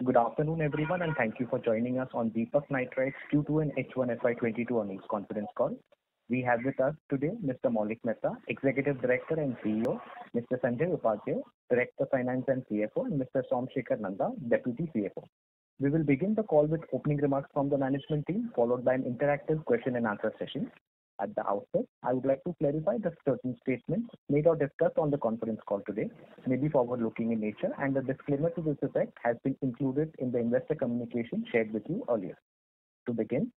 Good afternoon, everyone, and thank you for joining us on Deepak Nitrite's Q2 and H1 FY22 earnings conference call. We have with us today Mr. Maulik Mehta, Executive Director and CEO, Mr. Sanjay Upadhyay, Director Finance and CFO, and Mr. Somsekhar Nanda, Deputy CFO. We will begin the call with opening remarks from the management team, followed by an interactive question and answer session. At the outset, I would like to clarify that certain statements made or discussed on the conference call today may be forward-looking in nature, and a disclaimer to this effect has been included in the investor communication shared with you earlier. To begin,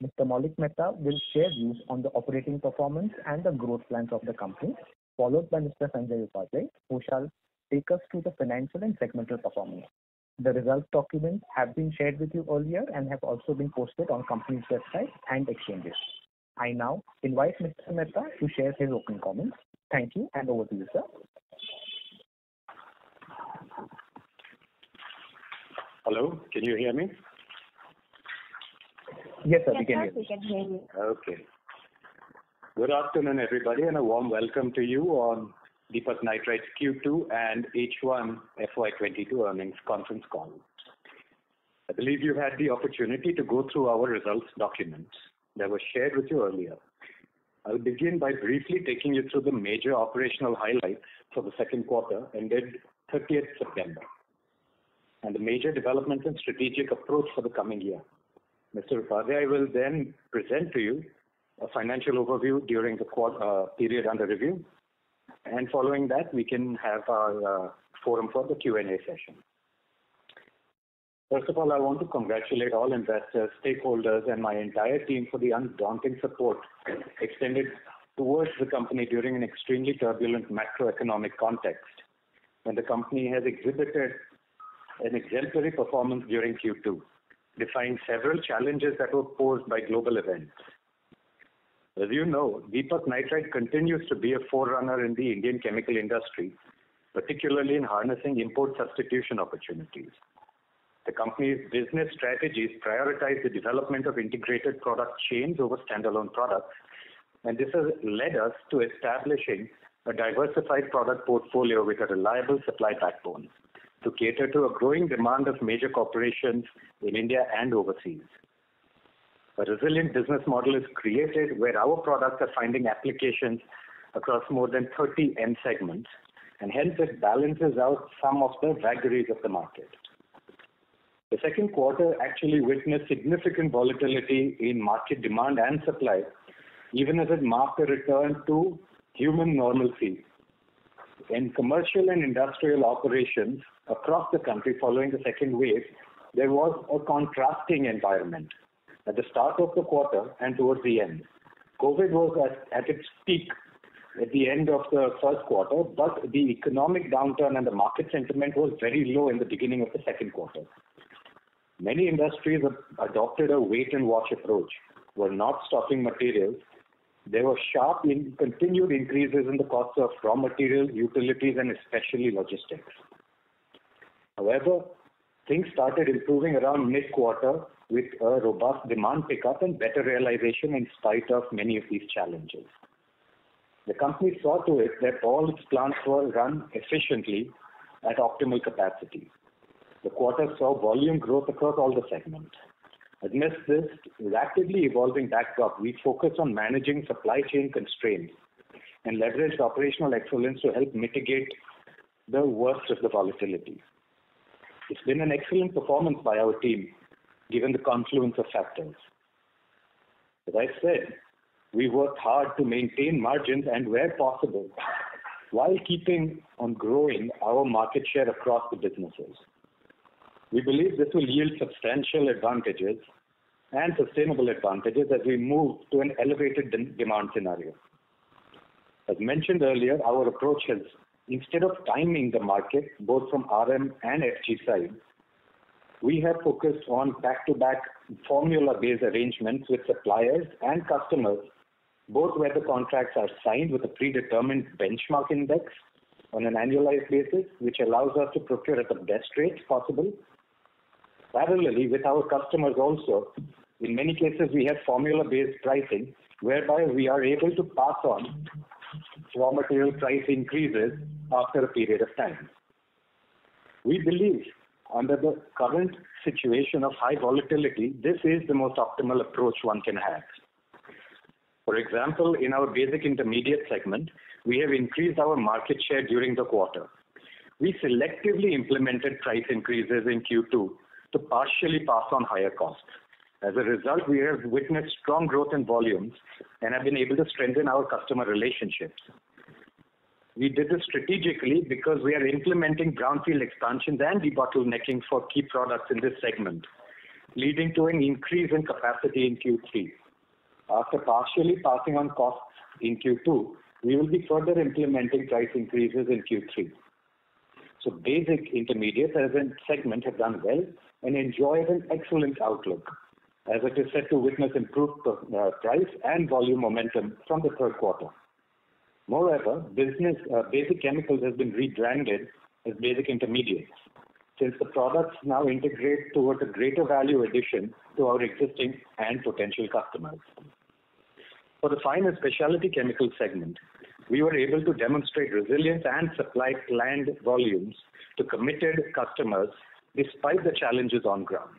Mr. Maulik Mehta will share views on the operating performance and the growth plans of the company, followed by Mr. Sanjay Upadhyay, who shall take us through the financial and segmental performance. The results documents have been shared with you earlier and have also been posted on company's website and exchanges. I now invite Mr. Mehta to share his opening comments. Thank you, and over to you, sir. Hello, can you hear me? Yes, sir, we can hear you. We can hear you. Okay. Good afternoon, everybody, and a warm welcome to you on Deepak Nitrite's Q2 and H1 FY22 earnings conference call. I believe you had the opportunity to go through our results documents that were shared with you earlier. I'll begin by briefly taking you through the major operational highlights for the second quarter ended 30th September and the major developments and strategic approach for the coming year. Mr. Upadhyay will then present to you a financial overview during the period under review, and following that we can have our forum for the Q&A session. First of all, I want to congratulate all investors, stakeholders, and my entire team for the undaunting support extended towards the company during an extremely turbulent macroeconomic context, when the company has exhibited an exemplary performance during Q2, defying several challenges that were posed by global events. As you know, Deepak Nitrite continues to be a forerunner in the Indian chemical industry, particularly in harnessing import substitution opportunities. The company's business strategies prioritize the development of integrated product chains over standalone products, and this has led us to establishing a diversified product portfolio with a reliable supply backbone to cater to a growing demand of major corporations in India and overseas. A resilient business model is created where our products are finding applications across more than 30 end segments, and hence it balances out some of the vagaries of the market. The second quarter actually witnessed significant volatility in market demand and supply, even as it marked a return to human normalcy. In commercial and industrial operations across the country following the second wave, there was a contrasting environment at the start of the quarter and towards the end. COVID was at its peak at the end of the first quarter, but the economic downturn and the market sentiment was very low in the beginning of the second quarter. Many industries adopted a wait-and-watch approach, were not stocking materials. There were sharp continued increases in the cost of raw materials, utilities, and especially logistics. However, things started improving around mid-quarter with a robust demand pickup and better realization in spite of many of these challenges. The company saw to it that all its plants were run efficiently at optimal capacity. The quarter saw volume growth across all the segments. Amidst this rapidly evolving backdrop, we focused on managing supply chain constraints and leveraged operational excellence to help mitigate the worst of the volatility. It's been an excellent performance by our team, given the confluence of factors. As I said, we worked hard to maintain margins and, where possible, while keeping on growing our market share across the businesses. We believe this will yield substantial advantages and sustainable advantages as we move to an elevated demand scenario. As mentioned earlier, our approach has, instead of timing the market, both from RM and FG side, we have focused on back-to-back formula-based arrangements with suppliers and customers, both where the contracts are signed with a predetermined benchmark index on an annualized basis, which allows us to procure at the best rates possible. Parallelly, with our customers also, in many cases we have formula-based pricing, whereby we are able to pass on raw material price increases after a period of time. We believe Under the current situation of high volatility, this is the most optimal approach one can have. For example, in our basic intermediate segment, we have increased our market share during the quarter. We selectively implemented price increases in Q2 to partially pass on higher costs. As a result, we have witnessed strong growth in volumes and have been able to strengthen our customer relationships. We did this strategically because we are implementing brownfield expansions and debottlenecking for key products in this segment, leading to an increase in capacity in Q3. After partially passing on costs in Q2, we will be further implementing price increases in Q3. So basic intermediates as a segment have done well and enjoy an excellent outlook, as it is set to witness improved price and volume momentum from the third quarter. Moreover, basic chemicals has been rebranded as basic intermediates, since the products now integrate towards a greater value addition to our existing and potential customers. For the fine and specialty chemical segment, we were able to demonstrate resilience and supply planned volumes to committed customers despite the challenges on ground.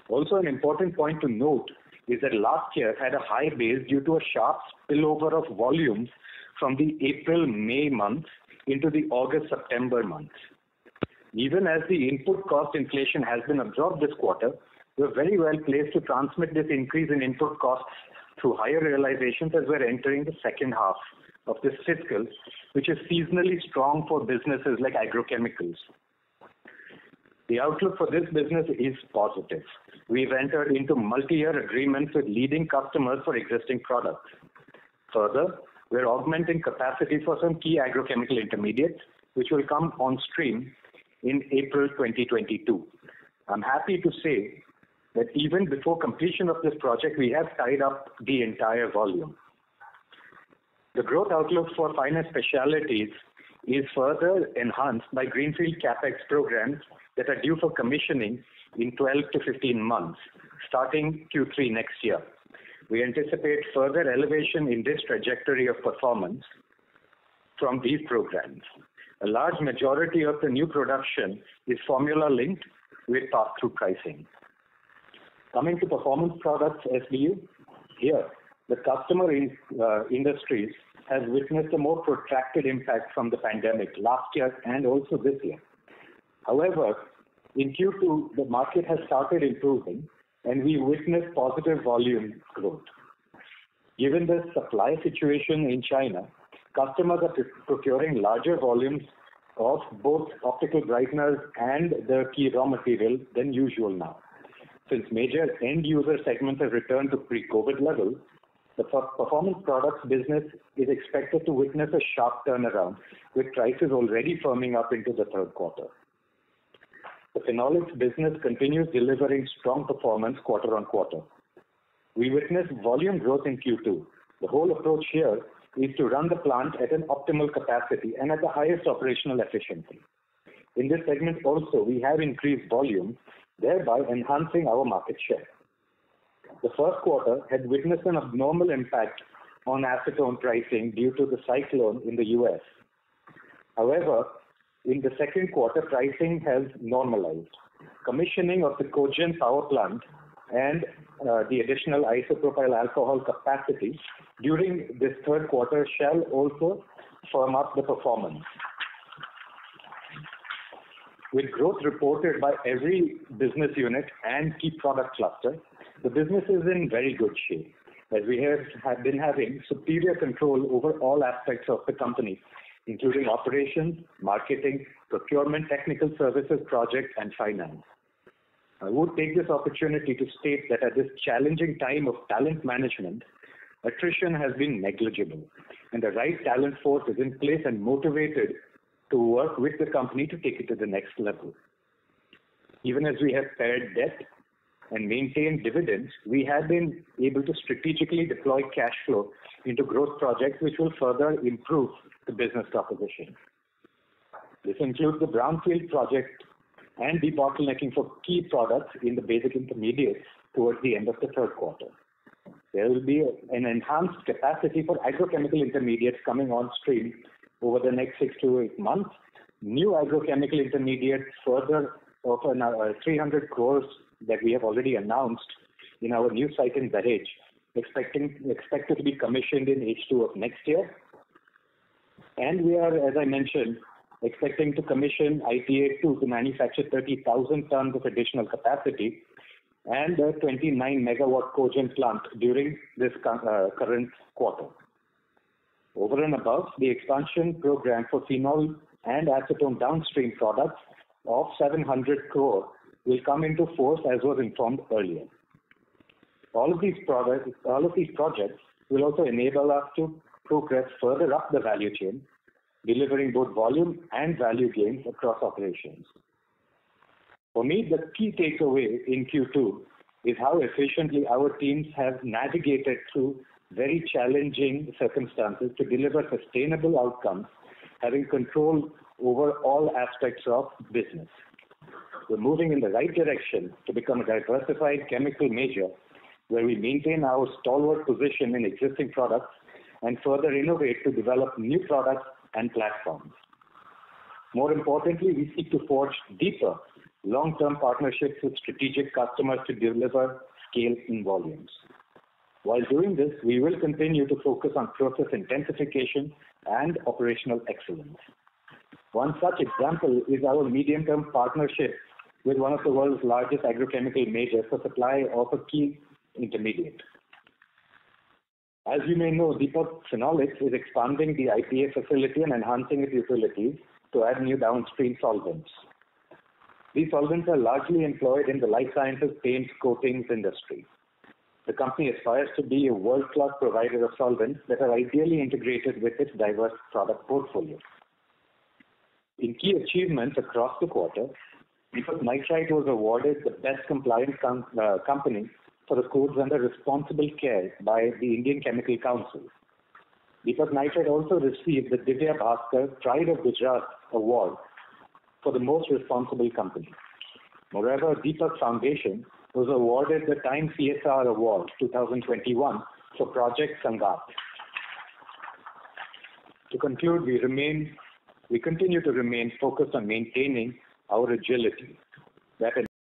Also, an important point to note is that last year had a high base due to a sharp spillover of volumes from the April-May months into the August-September months. Even as the input cost inflation has been absorbed this quarter, we are very well placed to transmit this increase in input costs through higher realizations as we're entering the second half of this fiscal, which is seasonally strong for businesses like agrochemicals. The outlook for this business is positive. We've entered into multi-year agreements with leading customers for existing products. Further, we're augmenting capacity for some key agrochemical intermediates, which will come on stream in April 2022. I'm happy to say that even before completion of this project, we have tied up the entire volume. The growth outlook for fine and specialties is further enhanced by greenfield capex programs that are due for commissioning in 12 to 15 months, starting Q3 next year. We anticipate further elevation in this trajectory of performance from these programs. A large majority of the new production is formula linked with pass-through pricing. Coming to performance products SBU, here the customer industries has witnessed a more protracted impact from the pandemic last year and also this year. However, in Q2, the market has started improving and we witnessed positive volume growth. Given the supply situation in China, customers are procuring larger volumes of both optical brighteners and the key raw material than usual now. Since major end user segments have returned to pre-COVID levels, the performance products business is expected to witness a sharp turnaround, with prices already firming up into the third quarter. The phenolics business continues delivering strong performance quarter on quarter. We witnessed volume growth in Q2. The whole approach here is to run the plant at an optimal capacity and at the highest operational efficiency. In this segment also, we have increased volume, thereby enhancing our market share. The first quarter had witnessed an abnormal impact on acetone pricing due to the cyclone in the US. However, in the second quarter, pricing has normalized. Commissioning of the cogen power plant and the additional isopropyl alcohol capacity during this third quarter shall also firm up the performance. With growth reported by every business unit and key product cluster, the business is in very good shape, as we have been having superior control over all aspects of the company, including operations, marketing, procurement, technical services, projects, and finance. I would take this opportunity to state that at this challenging time of talent management, attrition has been negligible, and the right talent force is in place and motivated to work with the company to take it to the next level. Even as we have pared debt and maintained dividends, we have been able to strategically deploy cash flow into growth projects which will further improve the business proposition. This includes the brownfield project and debottlenecking for key products in the basic intermediates towards the end of the third quarter. There will be an enhanced capacity for agrochemical intermediates coming on stream over the next 6 to 8 months. New agrochemical intermediates further of 300 crores that we have already announced in our new site in Dahej, expected to be commissioned in H2 of next year. And we are, as I mentioned, expecting to commission IPA2 to manufacture 30,000 tons of additional capacity and a 29 megawatt cogen plant during this current quarter. Over and above, the expansion program for phenol and acetone downstream products of 700 crore will come into force as was informed earlier. All of these projects will also enable us to progress further up the value chain, delivering both volume and value gains across operations. For me, the key takeaway in Q2 is how efficiently our teams have navigated through very challenging circumstances to deliver sustainable outcomes, having control over all aspects of business. We're moving in the right direction to become a diversified chemical major, where we maintain our stalwart position in existing products and further innovate to develop new products and platforms. More importantly, we seek to forge deeper long-term partnerships with strategic customers to deliver scale in volumes. While doing this, we will continue to focus on process intensification and operational excellence. One such example is our medium-term partnership with one of the world's largest agrochemical majors for supply of a key intermediate. As you may know, Deepak Phenolics is expanding the IPA facility and enhancing its utilities to add new downstream solvents. These solvents are largely employed in the life sciences paint coatings industry. The company aspires to be a world-class provider of solvents that are ideally integrated with its diverse product portfolio. In key achievements across the quarter, Deepak Nitrite was awarded the Best Compliant Company for the codes under responsible care by the Indian Chemical Council. Deepak Nitrite also received the Divya Bhaskar Pride of Gujarat Award for the most responsible company. Moreover, Deepak Foundation was awarded the Time CSR Award 2021 for Project Sangat. To conclude, we continue to remain focused on maintaining our agility that